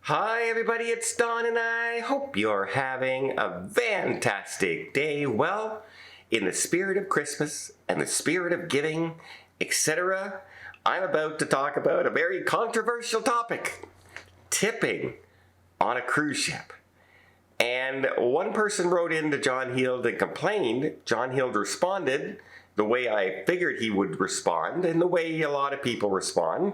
Hi everybody, it's Don and I hope you're having a fantastic day. Well, in the spirit of Christmas and the spirit of giving, etc., I'm about to talk about a very controversial topic, tipping on a cruise ship. And one person wrote in to John Heald and complained. John Heald responded the way I figured he would respond and the way a lot of people respond.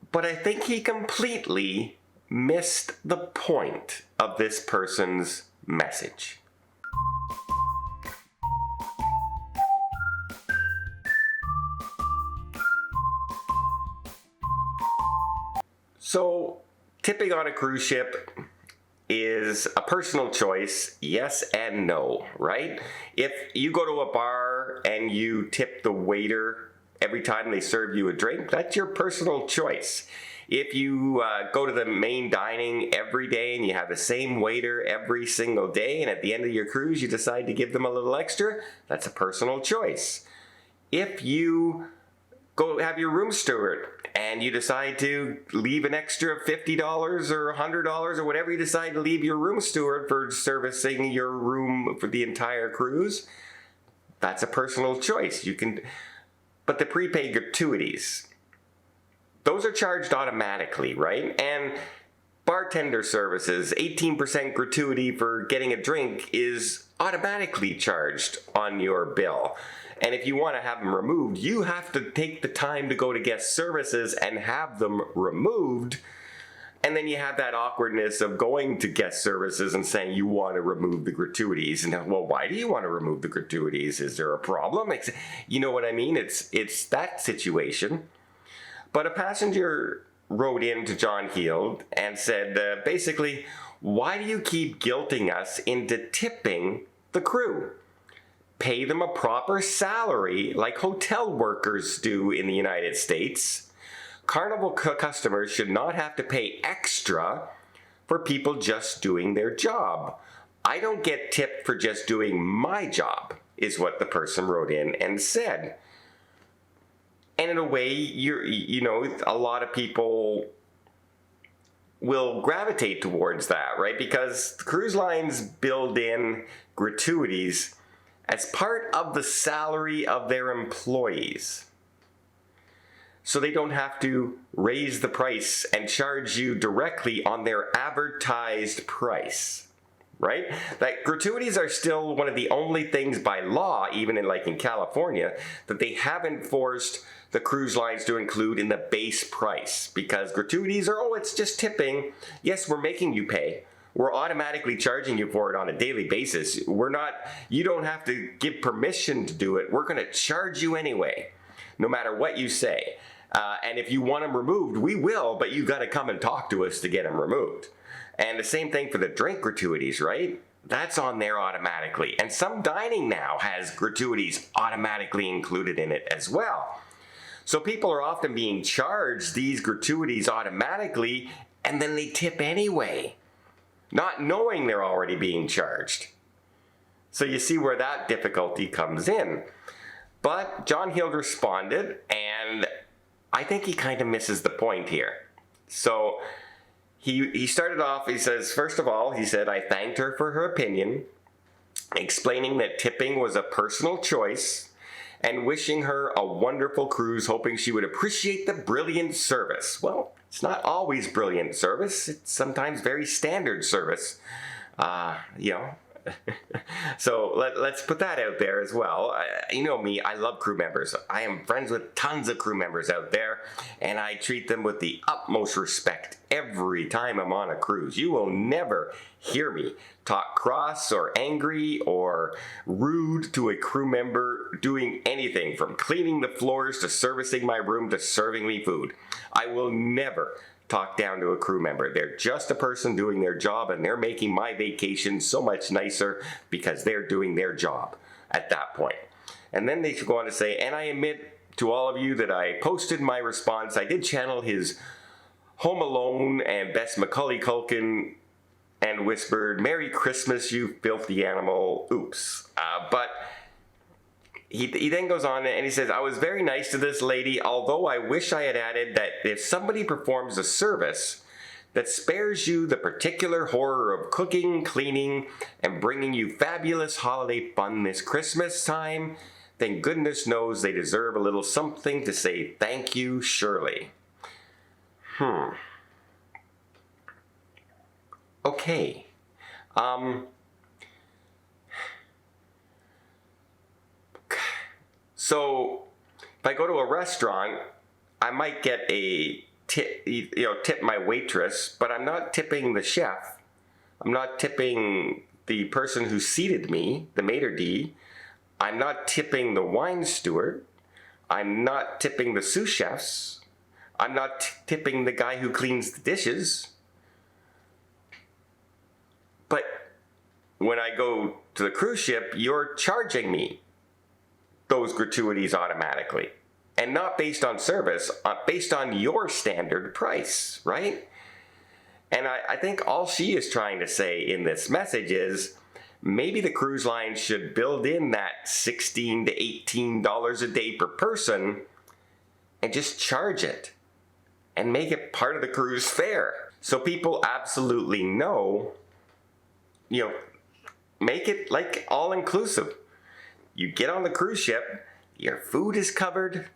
But I think he completely missed the point of this person's message. So, tipping on a cruise ship is a personal choice, yes and no, right? If you go to a bar and you tip the waiter every time they serve you a drink, that's your personal choice. If you go to the main dining every day and you have the same waiter every single day, and at the end of your cruise you decide to give them a little extra, that's a personal choice. If you go have your room steward and you decide to leave an extra $50 or $100 or whatever you decide to leave your room steward for servicing your room for the entire cruise, that's a personal choice. But the prepaid gratuities, those are charged automatically, right? And bartender services, 18% gratuity for getting a drink is automatically charged on your bill. And if you want to have them removed, you have to take the time to go to guest services and have them removed. And then you have that awkwardness of going to guest services and saying you want to remove the gratuities. And well, why do you want to remove the gratuities? Is there a problem? You know what I mean? It's that situation. But a passenger wrote in to John Heald and said, basically, why do you keep guilting us into tipping the crew? Pay them a proper salary like hotel workers do in the United States. Carnival customers should not have to pay extra for people just doing their job. I don't get tipped for just doing my job, is what the person wrote in and said. And in a way, a lot of people will gravitate towards that, right? Because cruise lines build in gratuities as part of the salary of their employees. So they don't have to raise the price and charge you directly on their advertised price, right? Like gratuities are still one of the only things by law, even in California, that they haven't forced the cruise lines to include in the base price, because gratuities are, it's just tipping. Yes, we're making you pay. We're automatically charging you for it on a daily basis. You don't have to give permission to do it. We're going to charge you anyway, no matter what you say. And if you want them removed, we will, but you got to come and talk to us to get them removed. And the same thing for the drink gratuities, right? That's on there automatically. And some dining now has gratuities automatically included in it as well. So people are often being charged these gratuities automatically, and then they tip anyway, not knowing they're already being charged. So you see where that difficulty comes in. But John Heald responded, and I think he kind of misses the point here. So he started off, he says, first of all, he said, I thanked her for her opinion, explaining that tipping was a personal choice, and wishing her a wonderful cruise, hoping she would appreciate the brilliant service. Well, it's not always brilliant service. It's sometimes very standard service. So let's put that out there as well. You know me, I love crew members. I am friends with tons of crew members out there, and I treat them with the utmost respect every time I'm on a cruise. You will never hear me talk cross or angry or rude to a crew member doing anything from cleaning the floors to servicing my room to serving me food. I will never talk down to a crew member. They're just a person doing their job, and they're making my vacation so much nicer because they're doing their job at that point. And then they go on to say, and I admit to all of you that I posted my response. I did channel his Home Alone and Best Macaulay Culkin and whispered, Merry Christmas, you filthy animal. Oops. But he then goes on and he says, I was very nice to this lady, although I wish I had added that if somebody performs a service that spares you the particular horror of cooking, cleaning, and bringing you fabulous holiday fun this Christmas time, then goodness knows they deserve a little something to say thank you, surely. Okay. So, if I go to a restaurant, I might get a tip my waitress, but I'm not tipping the chef. I'm not tipping the person who seated me, the maitre d'. I'm not tipping the wine steward. I'm not tipping the sous chefs. I'm not tipping the guy who cleans the dishes. But when I go to the cruise ship, you're charging me those gratuities automatically. And not based on service, based on your standard price, right? And I think all she is trying to say in this message is maybe the cruise line should build in that $16 to $18 a day per person and just charge it and make it part of the cruise fare. So people absolutely know, make it like all inclusive. You get on the cruise ship, your food is covered,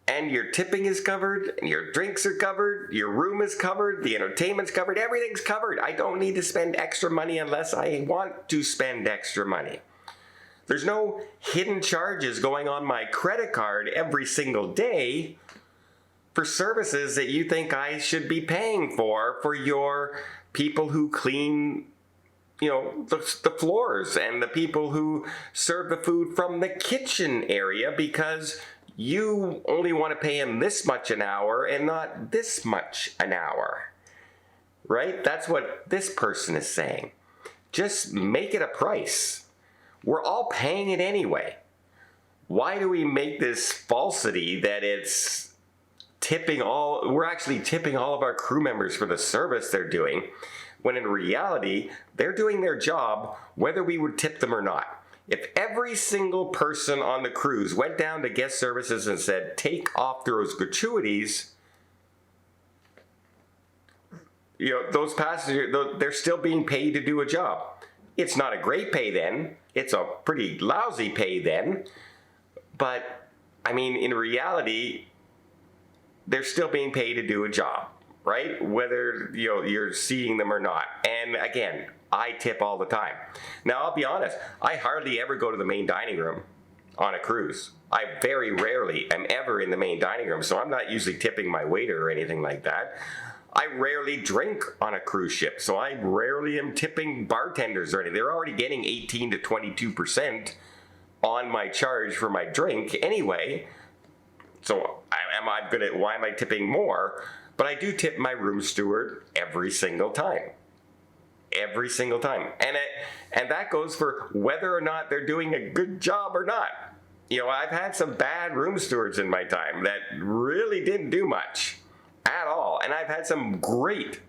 and your tipping is covered, and your drinks are covered, your room is covered, the entertainment's covered, everything's covered. I don't need to spend extra money unless I want to spend extra money. There's no hidden charges going on my credit card every single day for services that you think I should be paying for your people who clean the floors and the people who serve the food from the kitchen area, because you only want to pay them this much an hour and not this much an hour, right? That's what this person is saying. Just make it a price. We're all paying it anyway. Why do we make this falsity that it's we're actually tipping all of our crew members for the service they're doing, when in reality, they're doing their job whether we would tip them or not. If every single person on the cruise went down to guest services and said, take off those gratuities, those passengers, they're still being paid to do a job. It's not a great pay then. It's a pretty lousy pay then. But, in reality, they're still being paid to do a job, right? Whether you're seeing them or not. And again, I tip all the time. Now, I'll be honest, I hardly ever go to the main dining room on a cruise. I very rarely am ever in the main dining room, so I'm not usually tipping my waiter or anything like that. I rarely drink on a cruise ship, so I rarely am tipping bartenders or anything. They're already getting 18 to 22% on my charge for my drink anyway. So why am I tipping more? But I do tip my room steward every single time. Every single time. And that goes for whether or not they're doing a good job or not. I've had some bad room stewards in my time that really didn't do much at all. And I've had some great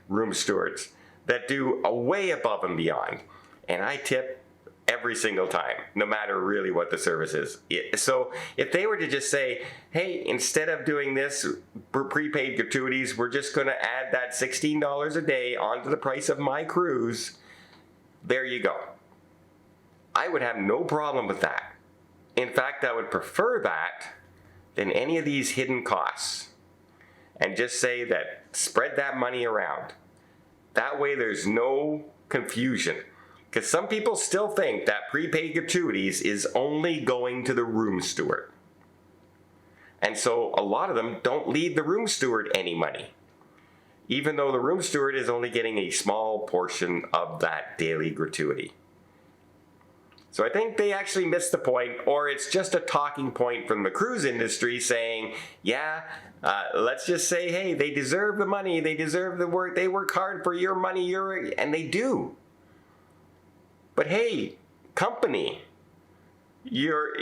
room stewards that do way above and beyond. And I tip every single time, no matter really what the service is. So if they were to just say, hey, instead of doing this prepaid gratuities, we're just going to add that $16 a day onto the price of my cruise, there you go. I would have no problem with that. In fact, I would prefer that than any of these hidden costs. And just say that, spread that money around. That way there's no confusion. Because some people still think that prepaid gratuities is only going to the room steward. And so a lot of them don't leave the room steward any money, even though the room steward is only getting a small portion of that daily gratuity. So I think they actually missed the point, or it's just a talking point from the cruise industry saying, let's just say, hey, they deserve the money, they deserve the work, they work hard for your money, and they do. But hey, company, your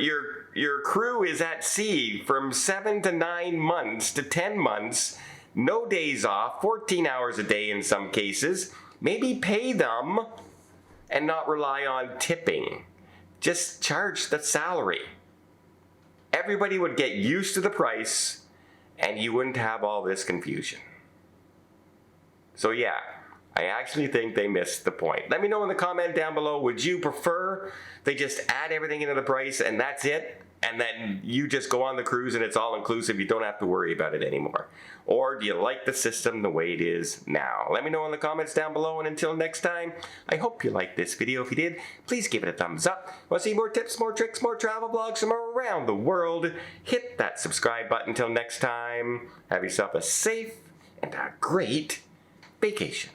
crew is at sea from 7 to 9 months to 10 months, no days off, 14 hours a day in some cases. Maybe pay them and not rely on tipping. Just charge the salary. Everybody would get used to the price and you wouldn't have all this confusion. So yeah, I actually think they missed the point. Let me know in the comment down below, would you prefer they just add everything into the price and that's it? And then you just go on the cruise and it's all inclusive, you don't have to worry about it anymore? Or do you like the system the way it is now? Let me know in the comments down below, and until next time, I hope you liked this video. If you did, please give it a thumbs up. Want to see more tips, more tricks, more travel vlogs from around the world? Hit that subscribe button. Until next time, have yourself a safe and a great vacation.